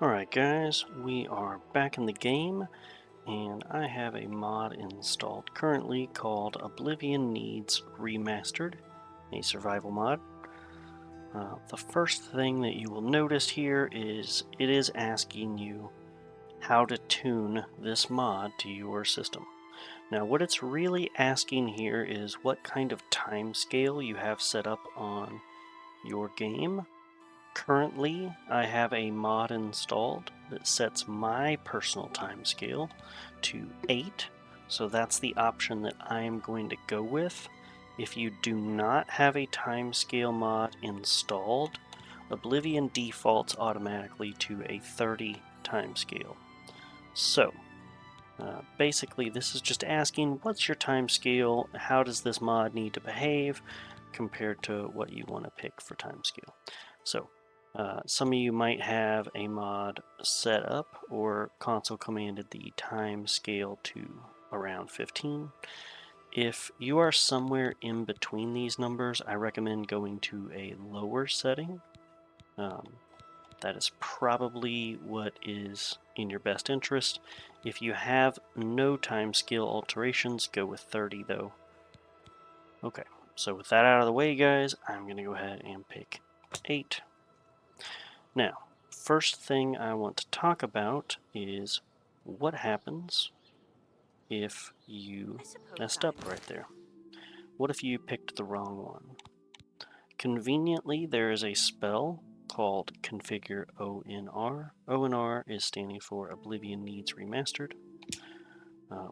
Alright guys, we are back in the game, and I have a mod installed currently called Oblivion Remastered, a survival mod. The first thing that you will notice here is it is asking you how to tune this mod to your system. Now what it's really asking here is what kind of time scale you have set up on your game. Currently, I have a mod installed that sets my personal timescale to 8, so that's the option that I am going to go with. If you do not have a timescale mod installed, Oblivion defaults automatically to a 30 timescale. So, basically this is just asking what's your timescale, how does this mod need to behave compared to what you want to pick for timescale. So, some of you might have a mod set up or console commanded the time scale to around 15. If you are somewhere in between these numbers, I recommend going to a lower setting. That is probably what is in your best interest. If you have no time scale alterations, go with 30 though. Okay, so with that out of the way guys, I'm going to go ahead and pick 8. Now, first thing I want to talk about is what happens if you messed up right there. What if you picked the wrong one? Conveniently, there is a spell called Configure ONR. ONR is standing for Oblivion Needs Remastered.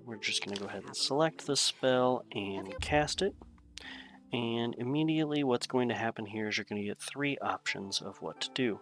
We're just going to go ahead and select the spell and cast it. And immediately what's going to happen here is you're going to get 3 options of what to do.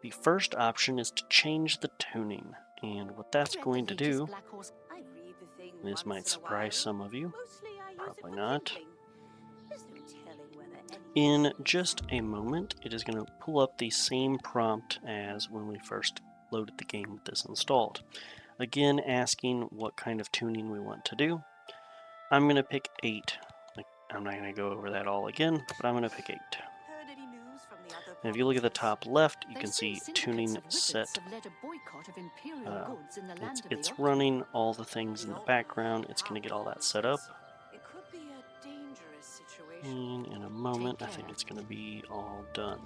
The first option is to change the tuning, and what that's going to do, this might surprise some of you, probably not. In just a moment, it is going to pull up the same prompt as when we first loaded the game with this installed. Again, asking what kind of tuning we want to do. I'm going to pick 8. I'm not going to go over that all again, but I'm going to pick 8. And if you look at the top left, you can see tuning set. It's running all the things in the background. It's going to get all that set up. And in a moment, I think it's going to be all done.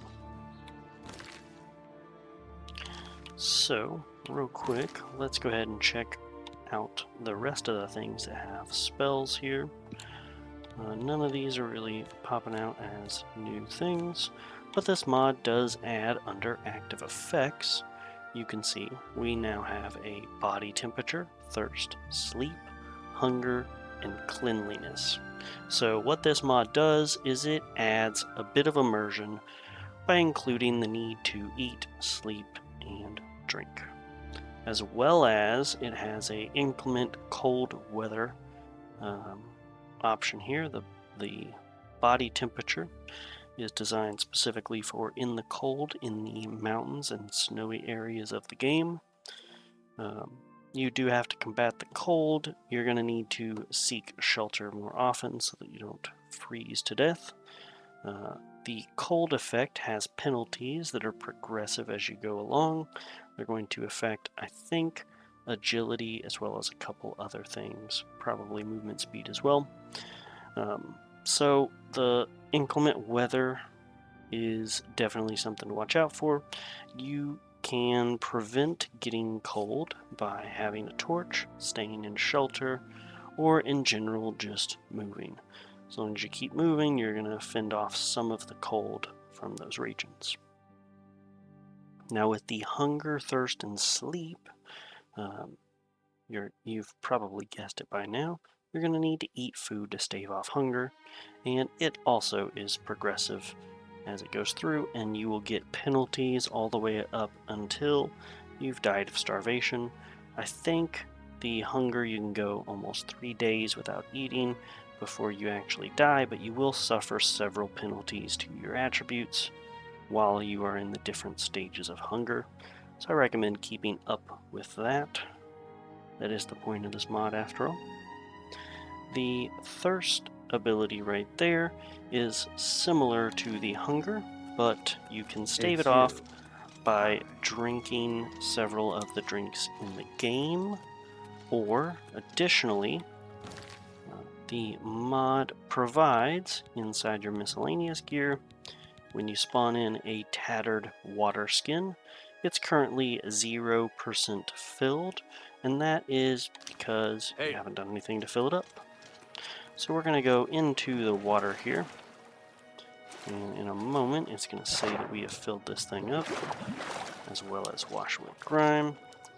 So, real quick, let's go ahead and check out the rest of the things that have spells here. None of these are really popping out as new things, but this mod does add under active effects. You can see we now have a body temperature, thirst, sleep, hunger, and cleanliness. So what this mod does is it adds a bit of immersion by including the need to eat, sleep, and drink. As well as it has a inclement cold weather option here. The body temperature is designed specifically for in the cold in the mountains and snowy areas of the game. You do have to combat the cold. You're going to need to seek shelter more often so that you don't freeze to death. The cold effect has penalties that are progressive as you go along. They're going to affect, I think, agility as well as a couple other things, probably movement speed as well. So the inclement weather is definitely something to watch out for. You can prevent getting cold by having a torch, staying in shelter, or in general just moving. As long as you keep moving, you're going to fend off some of the cold from those regions. Now with the hunger, thirst, and sleep, you've probably guessed it by now, you're going to need to eat food to stave off hunger, and it also is progressive as it goes through, and you will get penalties all the way up until you've died of starvation. I think the hunger you can go almost 3 days without eating before you actually die, but you will suffer several penalties to your attributes while you are in the different stages of hunger. So I recommend keeping up with that. That is the point of this mod after all. The thirst ability right there is similar to the hunger, but you can stave it off by drinking several of the drinks in the game, or additionally, the mod provides inside your miscellaneous gear, when you spawn in a tattered water skin, it's currently 0% filled, and that is because you haven't done anything to fill it up. So we're going to go into the water here, and in a moment it's going to say that we have filled this thing up, as well as wash away grime.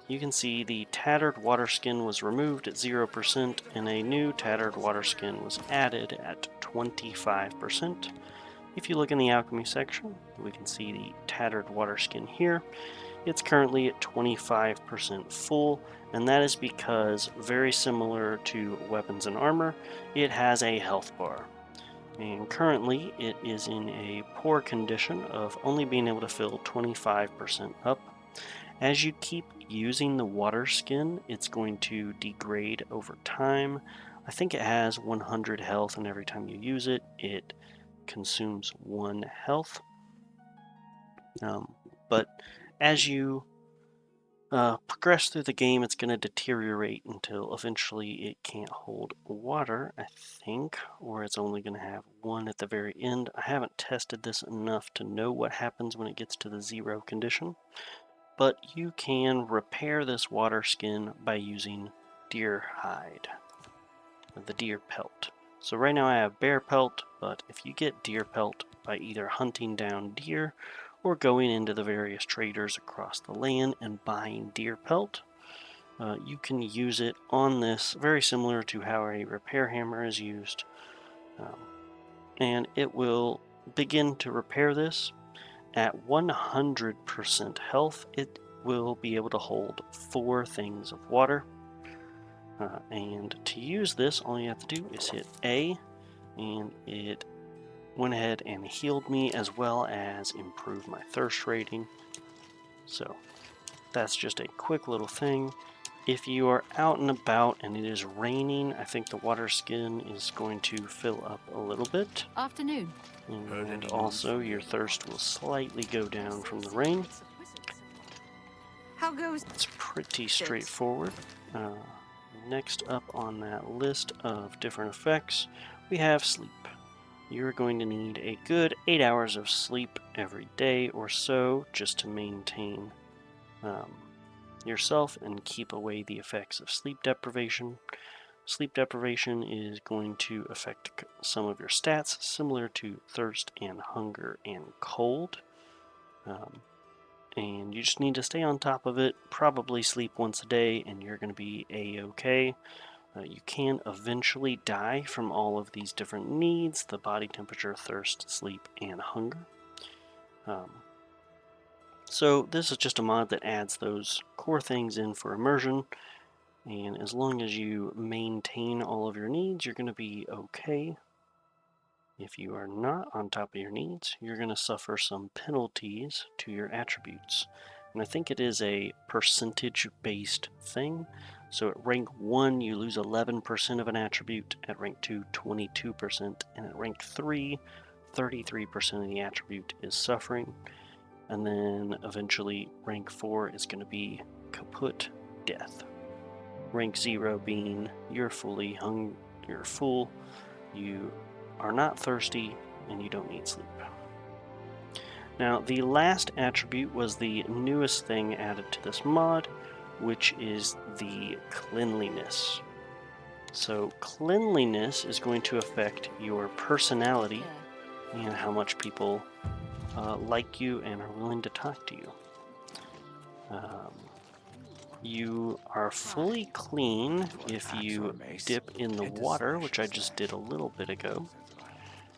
You can see the tattered water skin was removed at 0%, and a new tattered water skin was added at 25%. If you look in the alchemy section, we can see the tattered water skin here. It's currently at 25% full, and that is because, very similar to weapons and armor, it has a health bar. And currently it is in a poor condition of only being able to fill 25% up. As you keep using the water skin, it's going to degrade over time. I think it has 100 health, and every time you use it, it consumes 1 health. But as you progress through the game, it's going to deteriorate until eventually it can't hold water, I think, or it's only going to have 1 at the very end. I haven't tested this enough to know what happens when it gets to the 0 condition, but you can repair this water skin by using deer hide, or the deer pelt. So right now I have bear pelt, but if you get deer pelt by either hunting down deer or going into the various traders across the land and buying deer pelt, you can use it on this, very similar to how a repair hammer is used. And it will begin to repair this. At 100% health, it will be able to hold 4 things of water. And to use this, all you have to do is hit A, and it went ahead and healed me, as well as improved my thirst rating. So that's just a quick little thing. If you are out and about and it is raining, I think the water skin is going to fill up a little bit. Afternoon. And also your thirst will slightly go down from the rain. How goes? It's pretty straightforward. Next up on that list of different effects, we have sleep. You're going to need a good 8 hours of sleep every day or so just to maintain yourself and keep away the effects of sleep deprivation. Sleep deprivation is going to affect some of your stats, similar to thirst and hunger and cold. And you just need to stay on top of it, probably sleep once a day, and you're going to be a-okay. You can eventually die from all of these different needs: the body temperature, thirst, sleep, and hunger. So this is just a mod that adds those core things in for immersion, and as long as you maintain all of your needs, you're going to be okay. If you are not on top of your needs, you're going to suffer some penalties to your attributes. And I think it is a percentage-based thing. So at rank 1, you lose 11% of an attribute, at rank 2, 22%, and at rank 3, 33% of the attribute is suffering. And then eventually rank 4 is going to be kaput, death. Rank 0 being you're fully hung, you're full, you are not thirsty, and you don't need sleep. Now, the last attribute was the newest thing added to this mod, which is the cleanliness. So cleanliness is going to affect your personality and how much people like you and are willing to talk to you. You are fully clean if you dip in the water, which I just did a little bit ago.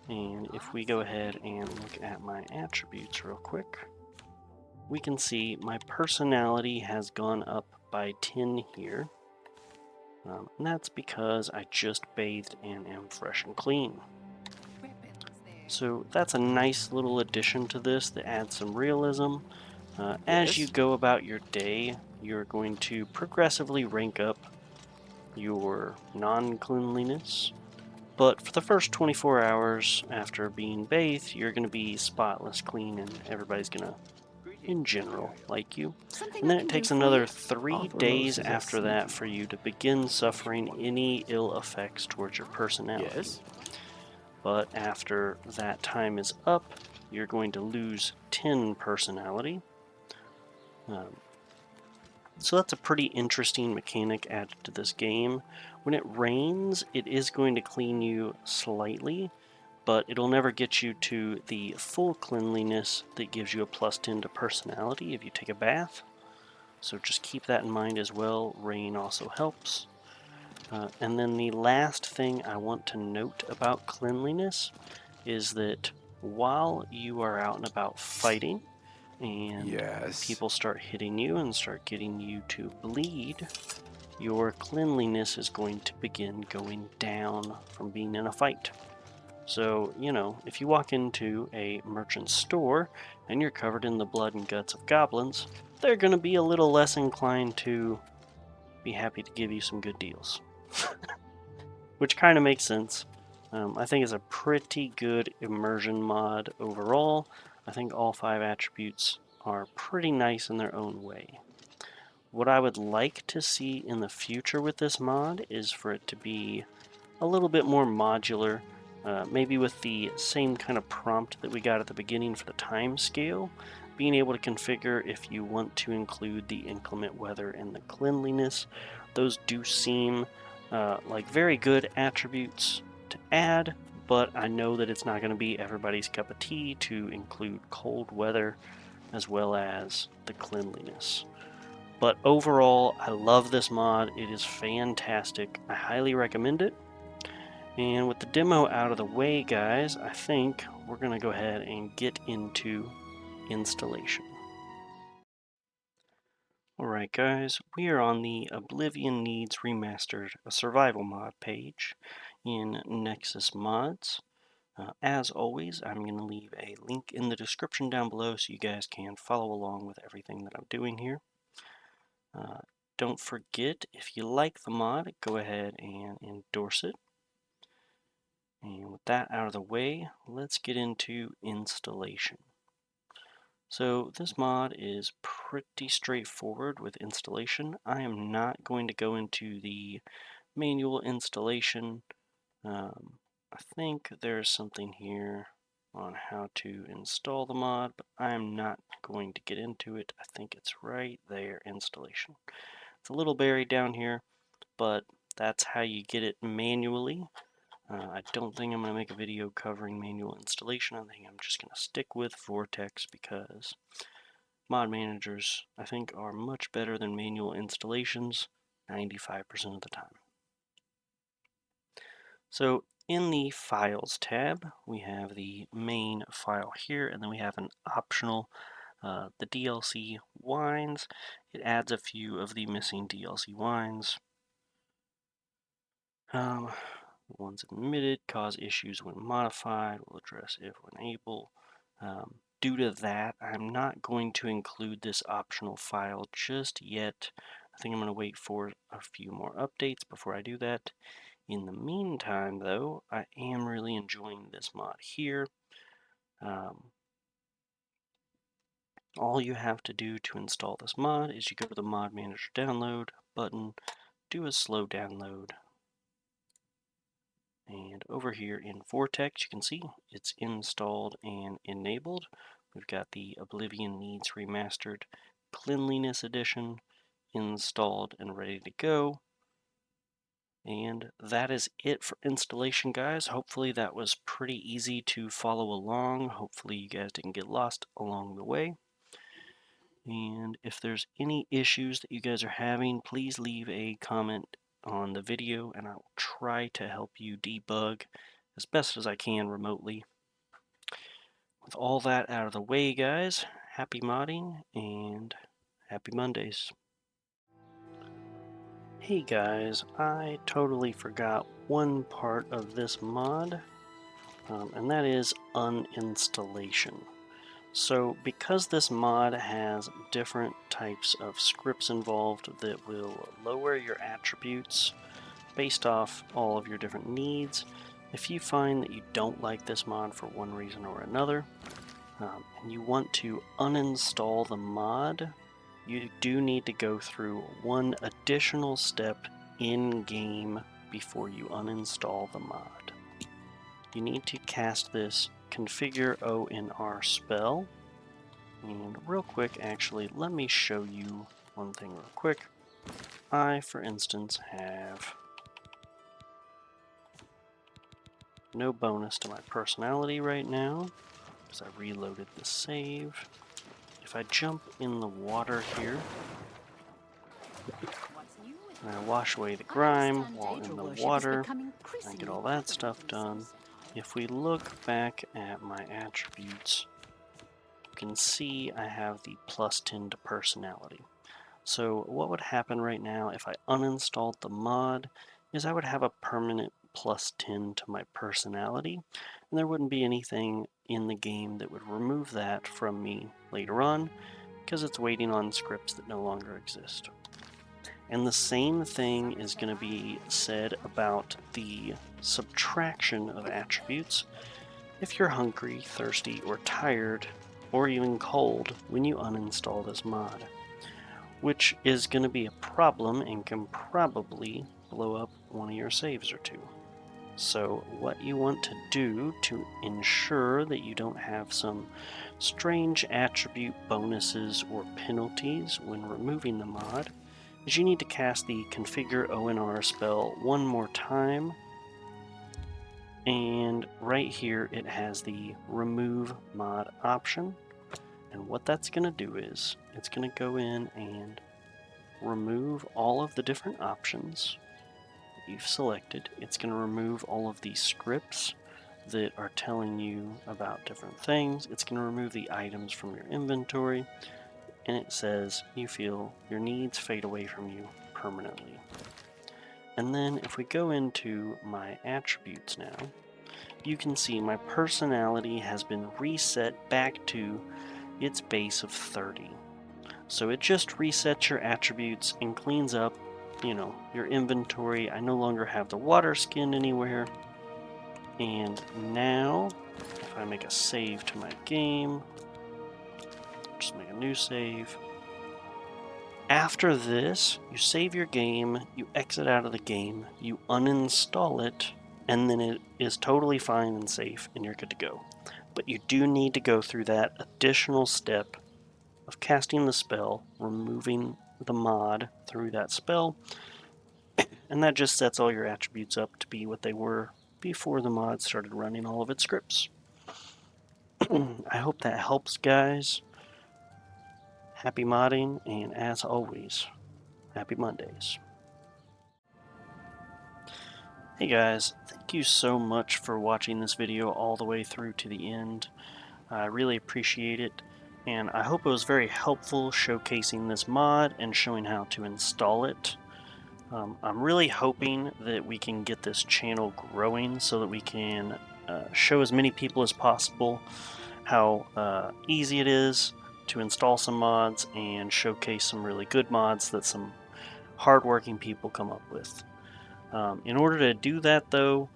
And if we go ahead and look at my attributes real quick, we can see my personality has gone up by 10 here. And that's because I just bathed and am fresh and clean. So that's a nice little addition to this that adds some realism. As you go about your day, you're going to progressively rank up your non-cleanliness. But for the first 24 hours after being bathed, you're going to be spotless clean, and everybody's going to in general like you. Something And I then it can do takes for another you? 3 Offer most days is a after that sneaky for one. you to begin Makes you suffering wonder. any ill effects towards your personality. Yes? But after that time is up, you're going to lose 10 personality. Um, so that's a pretty interesting mechanic added to this game. When it rains, it is going to clean you slightly, but it'll never get you to the full cleanliness that gives you a plus 10 to personality if you take a bath. So just keep that in mind as well. Rain also helps. And then the last thing I want to note about cleanliness is that while you are out and about fighting and Yes. people start hitting you and start getting you to bleed, your cleanliness is going to begin going down from being in a fight. So, if you walk into a merchant store and you're covered in the blood and guts of goblins, they're going to be a little less inclined to be happy to give you some good deals. Which kind of makes sense. I think it's a pretty good immersion mod overall. I think all 5 attributes are pretty nice in their own way. What I would like to see in the future with this mod is for it to be a little bit more modular, maybe with the same kind of prompt that we got at the beginning for the time scale, being able to configure if you want to include the inclement weather and the cleanliness. Those do seem like very good attributes to add, but I know that it's not going to be everybody's cup of tea to include cold weather as well as the cleanliness. But overall, I love this mod. It is fantastic. I highly recommend it. And with the demo out of the way, guys, I think we're going to go ahead and get into installation. Alright guys, we are on the Oblivion Needs Remastered, a survival mod page in Nexus Mods. As always, I'm going to leave a link in the description down below so you guys can follow along with everything that I'm doing here. Don't forget, if you like the mod, go ahead and endorse it. And with that out of the way, let's get into installation. So this mod is pretty straightforward with installation. I am not going to go into the manual installation. I think there's something here on how to install the mod, but I'm not going to get into it. I think it's right there, installation. It's a little buried down here, but that's how you get it manually. I don't think I'm going to make a video covering manual installation. I think I'm just going to stick with Vortex because mod managers, I think, are much better than manual installations 95% of the time. So in the Files tab, we have the main file here, and then we have an optional, the DLC wines. It adds a few of the missing DLC wines. Ones admitted cause issues when modified. We'll address if when able. Due to that, I'm not going to include this optional file just yet. I think I'm going to wait for a few more updates before I do that. In the meantime, though, I am really enjoying this mod here. All you have to do to install this mod is you go to the Mod Manager Download button, do a slow download, and over here in Vortex, you can see it's installed and enabled. We've got the Oblivion Needs Remastered Cleanliness Edition installed and ready to go. And that is it for installation, guys. Hopefully that was pretty easy to follow along. Hopefully you guys didn't get lost along the way. And if there's any issues that you guys are having, please leave a comment on the video and I will try to help you debug as best as I can remotely. With all that out of the way, guys, happy modding and happy Mondays. Hey guys, I totally forgot one part of this mod, and that is uninstallation. So because this mod has different types of scripts involved that will lower your attributes based off all of your different needs, if you find that you don't like this mod for one reason or another, and and you want to uninstall the mod, you do need to go through one additional step in-game before you uninstall the mod. You need to cast this configure ONR spell. And real quick, actually, let me show you one thing real quick. I, for instance, have no bonus to my personality right now because I reloaded the save. If I jump in the water here, and I wash away the grime while in the water, I get all that stuff done. If we look back at my attributes, you can see I have the +10 to personality. So what would happen right now if I uninstalled the mod is I would have a permanent +10 to my personality, and there wouldn't be anything in the game that would remove that from me later on, because it's waiting on scripts that no longer exist. And the same thing is going to be said about the subtraction of attributes. If you're hungry, thirsty, or tired, or even cold when you uninstall this mod, which is going to be a problem and can probably blow up one of your saves or two. So what you want to do to ensure that you don't have some strange attribute bonuses or penalties when removing the mod is you need to cast the configure ONR spell one more time, and right here it has the remove mod option, and what that's going to do is it's going to go in and remove all of the different options you've selected. It's going to remove all of these scripts that are telling you about different things. It's going to remove the items from your inventory, and it says you feel your needs fade away from you permanently. And then if we go into my attributes now, you can see my personality has been reset back to its base of 30. So it just resets your attributes and cleans up, your inventory. I no longer have the water skin anywhere. And now, if I make a save to my game, just make a new save. After this, you save your game, you exit out of the game, you uninstall it, and then it is totally fine and safe, and you're good to go. But you do need to go through that additional step of casting the spell, removing the mod through that spell, and that just sets all your attributes up to be what they were before the mod started running all of its scripts. I hope that helps, guys. Happy modding, and as always, happy Mondays. Hey guys, thank you so much for watching this video all the way through to the end. I really appreciate it, and I hope it was very helpful showcasing this mod and showing how to install it. I'm really hoping that we can get this channel growing so that we can show as many people as possible how easy it is to install some mods and showcase some really good mods that some hardworking people come up with. In order to do that though,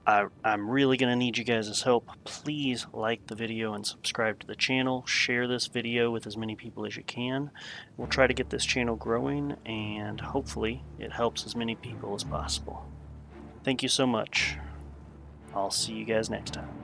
I'm really going to need you guys' help. Please like the video and subscribe to the channel. Share this video with as many people as you can. We'll try to get this channel growing, and hopefully it helps as many people as possible. Thank you so much. I'll see you guys next time.